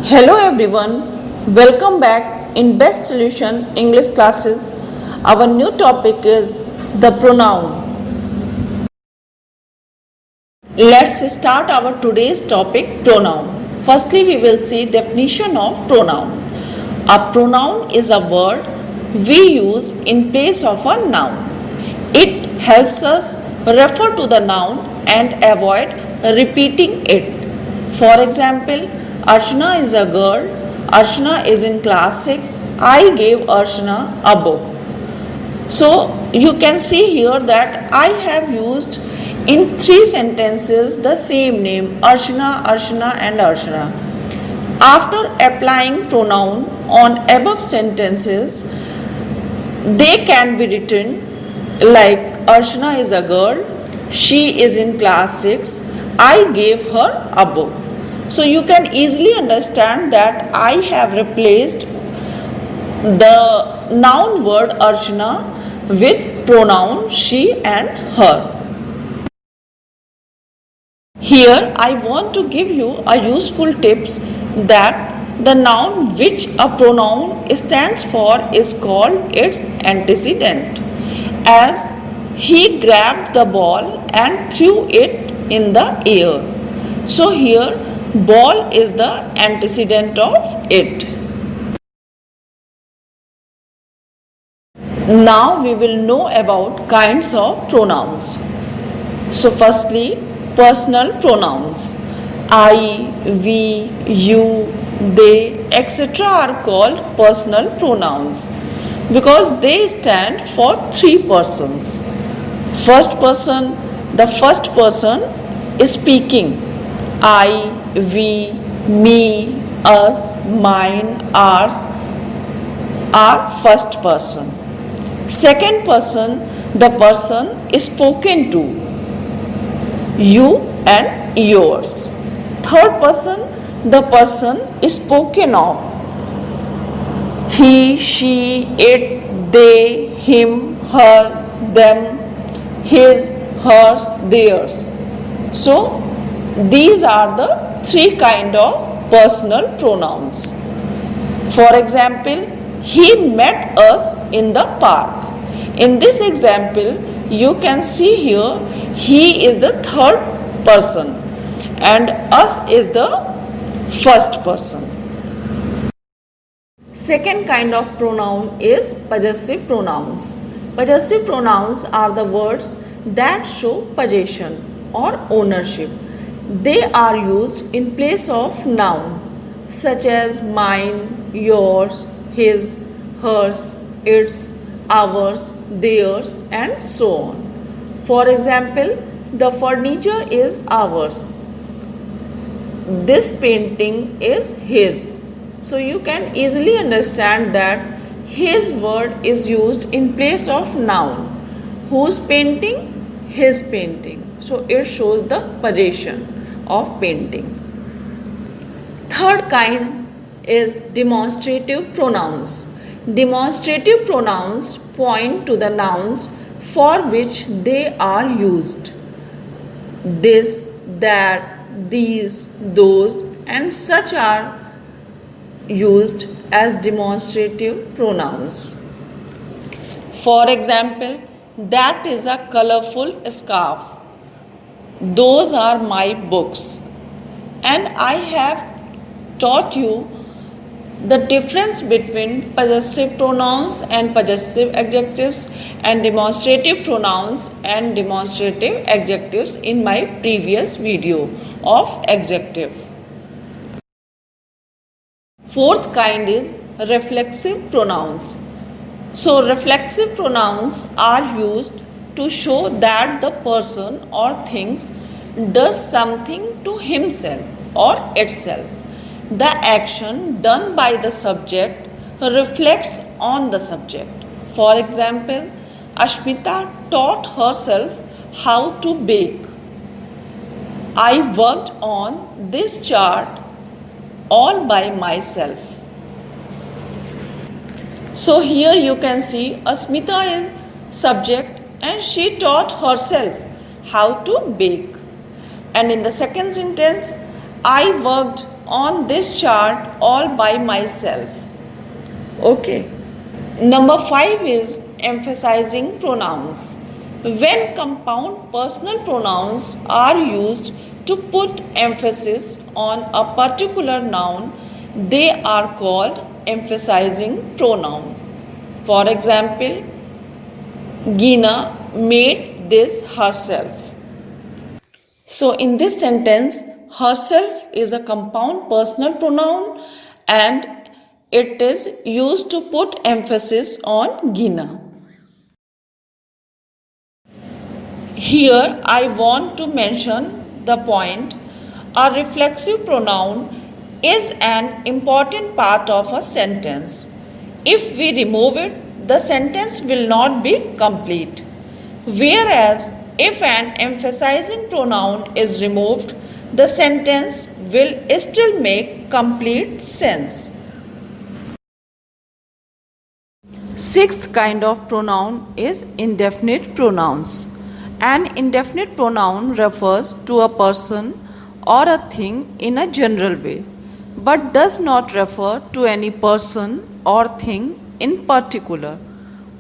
Hello everyone, welcome back in Best Solution English classes. Our new topic is the pronoun. Let's start our today's topic pronoun. Firstly, we will see definition of pronoun. A pronoun is a word we use in place of a noun. It helps us refer to the noun and avoid repeating it. For example, Archana is a girl. Archana is in class 6. I gave Archana a book. So you can see here that I have used in 3 sentences the same name Archana, Archana and Archana. After applying pronoun on above sentences, they can be written like Archana is a girl, she is in class 6, I gave her a book. So you can easily understand that I have replaced the noun word Archana with pronoun she and her. Here I want to give you a useful tips that the noun which a pronoun stands for is called its antecedent. As he grabbed the ball and threw it in the air. So here ball is the antecedent of it. Now we will know about kinds of pronouns. So firstly, personal pronouns. I, we, you, they, etc. are called personal pronouns because they stand for 3 persons. First person, the first person is speaking. I, we, me, us, mine, ours are first person. Second person, the person is spoken to. You and yours. Third person, the person is spoken of. He, she, it, they, him, her, them, his, hers, theirs. So these are the 3 kind of personal pronouns. For example, he met us in the park. In this example, you can see here he is the third person and us is the first person. Second kind of pronoun is possessive pronouns. Possessive pronouns are the words that show possession or ownership. They are used in place of noun such as mine, yours, his, hers, its, ours, theirs and so on. For example, the furniture is ours. This painting is his. So you can easily understand that his word is used in place of noun. Whose painting? His painting. So it shows the possession of painting. Third kind is demonstrative pronouns. Demonstrative pronouns point to the nouns for which they are used. This, that, these, those, and such are used as demonstrative pronouns. For example, that is a colorful scarf. Those are my books. And I have taught you the difference between possessive pronouns and possessive adjectives and demonstrative pronouns and demonstrative adjectives in my previous video of adjective. Fourth kind is reflexive pronouns. So reflexive pronouns are used to show that the person or things does something to himself or itself. The action done by the subject reflects on the subject. For example, Ashmita taught herself how to bake. I worked on this chart all by myself. So here you can see Asmita is subject and she taught herself how to bake. And in the second sentence, I worked on this chart all by myself. Okay. Number 5 is emphasizing pronouns. When compound personal pronouns are used to put emphasis on a particular noun, they are called emphasizing pronoun. For example, Gina made this herself. So, in this sentence, herself is a compound personal pronoun and it is used to put emphasis on Gina. Here, I want to mention the point a reflexive pronoun is an important part of a sentence. If we remove it, the sentence will not be complete. Whereas, if an emphasizing pronoun is removed, the sentence will still make complete sense. Sixth kind of pronoun is indefinite pronouns. An indefinite pronoun refers to a person or a thing in a general way, but does not refer to any person or thing in particular.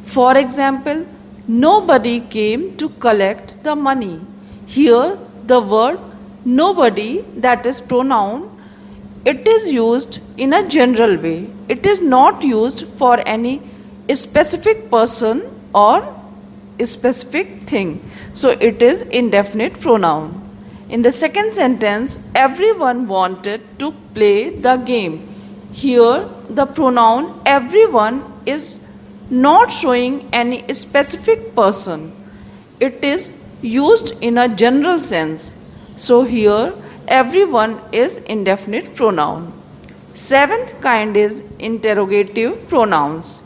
For example, nobody came to collect the money. Here, the word nobody, that is pronoun, it is used in a general way. It is not used for any specific person or specific thing. So it is indefinite pronoun. In the second sentence, everyone wanted to play the game. Here, the pronoun everyone is not showing any specific person. It is used in a general sense. So here, everyone is indefinite pronoun. Seventh kind is interrogative pronouns.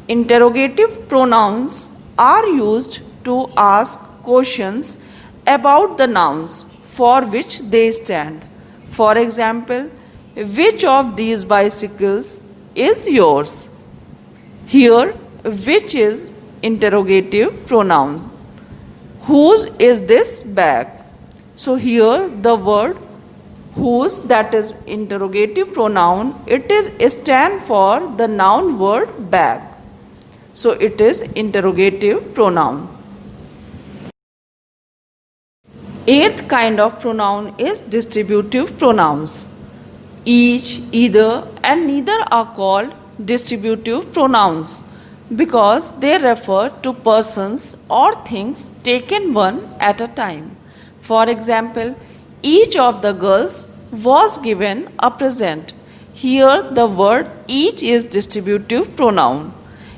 Interrogative pronouns are used to ask questions about the nouns for which they stand. For example, which of these bicycles is yours? Here, which is interrogative pronoun. Whose is this bag? So here the word whose, that is interrogative pronoun, it is stand for the noun word bag. So it is interrogative pronoun. Eighth kind of pronoun is distributive pronouns. Each, either and neither are called distributive pronouns because they refer to persons or things taken one at a time. For example, each of the girls was given a present. Here the word each is distributive pronoun.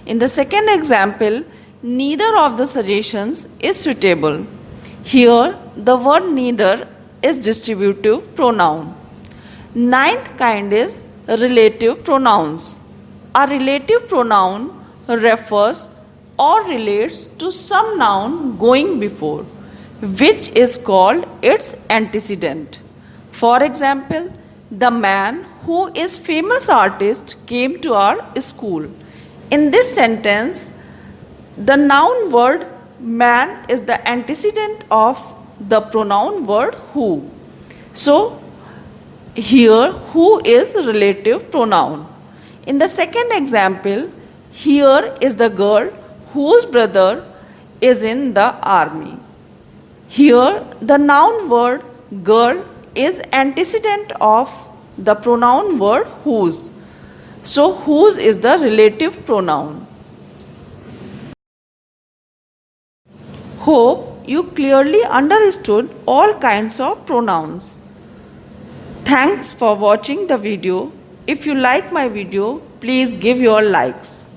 In the second example, neither of the suggestions is suitable. Here the word neither is distributive pronoun. Ninth kind is relative pronouns. A relative pronoun refers or relates to some noun going before, which is called its antecedent. For example, the man who is famous artist came to our school. In this sentence, the noun word man is the antecedent of the pronoun word who. So, here who is relative pronoun. In the second example, here is the girl whose brother is in the army. Here the noun word girl is antecedent of the pronoun word whose. So whose is the relative pronoun. Hope you clearly understood all kinds of pronouns. Thanks for watching the video. If you like my video, please give your likes.